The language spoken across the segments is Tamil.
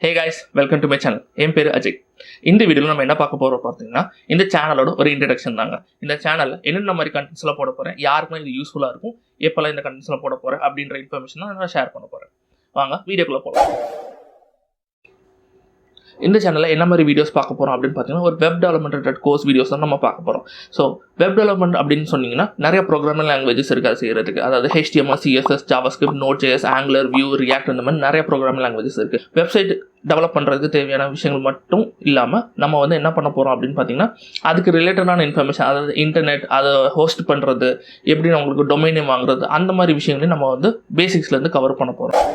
Hey guys, welcome to my channel. என் பேர் அஜய். இந்த வீடியோவில் நம்ம என்ன பார்க்க போகிறோம் பார்த்தீங்கன்னா, இந்த சேனலோட ஒரு இன்ட்ரடக்ஷன் தாங்க. இந்த சேனலில் என்னென்ன மாதிரி கண்டென்ட்ஸ்லாம் போட போகிறேன், யாருக்குமே இது யூஸ்ஃபுல்லாக இருக்கும், எப்போல்லாம் இந்த கண்டென்ட்ஸ்லாம் போட போகிறேன் அப்படின்ற இன்ஃபர்மேஷன் நான் ஷேர் பண்ண போகிறேன். வாங்க வீடியோக்குள்ளே போகலாம். இந்த சேனலில் என்ன மாதிரி வீடியோஸ் பார்க்க போகிறோம் அப்படின்னு பார்த்தீங்கன்னா, ஒரு வெப் டெவலப்மெண்ட் கோர்ஸ் வீடியோஸ் தான் நம்ம பார்க்க போகிறோம். ஸோ வெப் டெவலப்மெண்ட் அப்படின்னு சொன்னீங்கன்னா நிறைய ப்ரோக்ராமிங் லாங்குவேஜஸ் இருக்குது அது செய்கிறதுக்கு. அதாவது HTML, CSS, JavaScript, NodeJS, Angular, Vue, React இந்த மாதிரி நிறைய ப்ரோக்ராமிங் லாங்குவேஜஸ் இருக்குது. வெப்சைட் டெவலப் பண்ணுறதுக்கு தேவையான விஷயங்கள் மட்டும் இல்லாமல் நம்ம வந்து என்ன பண்ண போகிறோம் அப்படின்னு பார்த்தீங்கன்னா, அதுக்கு ரிலேட்டடான இன்ஃபர்மேஷன், அதாவது இன்டர்நெட் அதை ஹோஸ்ட் பண்ணுறது, எப்படி உங்களுக்கு டொமைன் வாங்குறது, அந்த மாதிரி விஷயங்களையும் நம்ம வந்து பேசிக்ஸ்லேருந்து கவர் பண்ண போகிறோம்.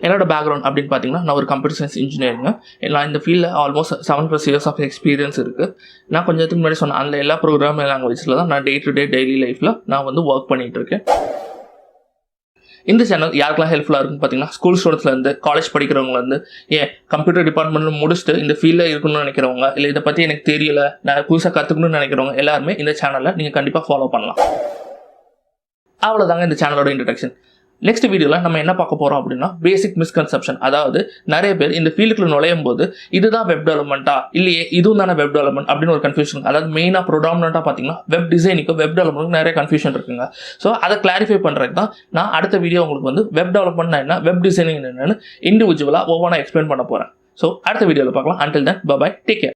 என்னோட பேக்ரவுண்ட் அப்படின்னு பார்த்தீங்கன்னா, நான் ஒரு கம்ப்யூட்டர் சயின்ஸ் இன்ஜினியரிங்க. நான் இந்த ஃபீல்டில் ஆல்மோஸ்ட் 7+ இயர்ஸ் ஆஃப் எக்ஸ்பீரியன்ஸ் இருக்குது. நான் கொஞ்சத்துக்கு முன்னாடி சொன்னேன், அந்த எல்லா ப்ரோக்ராமிங் லாங்குவேஜில் தான் நான் டே டு டே டெய்லி லைஃப்பில் நான் வந்து ஒர்க் பண்ணிகிட்டு இருக்கேன். இந்த சேனல் யாருக்கெல்லாம் ஹெல்ப்ஃபுல்லாக இருக்குன்னு பார்த்தீங்கன்னா, ஸ்கூல் ஸ்டூடெண்ட்ஸ்லேருந்து, காலேஜ் படிக்கிறவங்கலேருந்து, கம்ப்யூட்டர் டிபார்ட்மெண்ட் முடிச்சுட்டு இந்த ஃபீல்டில் இருக்கணும்னு நினைக்கிறவங்க, இல்லை இதை பற்றி எனக்கு தெரியல, நான் புதுசாக கற்றுக்கணும்னு நினைக்கிறவங்க எல்லாருமே இந்த சேனலை நீங்கள் கண்டிப்பாக ஃபாலோ பண்ணலாம். அவ்வளோதாங்க இந்த சேனலோட இன்ட்ரடக்ஷன். நெக்ஸ்ட் வீடியோவில் நம்ம என்ன பார்க்க போகிறோம் அப்படின்னா, பேசிக் மிஸ்கன்செப்ஷன். அதாவது நிறைய பேர் இந்த ஃபீல்டுக்குள்ள நுழையும் போது இதுதான் வெப் டெவலப்மெண்ட்டா, இல்லையே இதுவும் தானே வெப் டெவலப்மெண்ட் அப்படின்னு ஒரு கன்ஃபியூஷன். அதாவது மெயினாக ப்ரொடாமினெண்ட்டாக பார்த்தீங்கன்னா வெப் டிசைனுக்கும் வெப் டெவலப்மெண்ட்டுக்கும் நிறைய கன்ஃபியூஷன் இருக்குங்க. ஸோ அதை கிளாரிஃபை பண்ணுறதுக்கு தான் நான் அடுத்த வீடியோ உங்களுக்கு வந்து வெப் டெவலப்மெண்ட்னா என்ன, வெப் டிசைனிங் என்னன்னு இண்டிவிஜுவலாக ஒவ்வொன்றா எக்ஸ்பிளைன் பண்ண போகிறேன். ஸோ அடுத்த வீடியோவில் பார்க்கலாம். Until then bye, take care.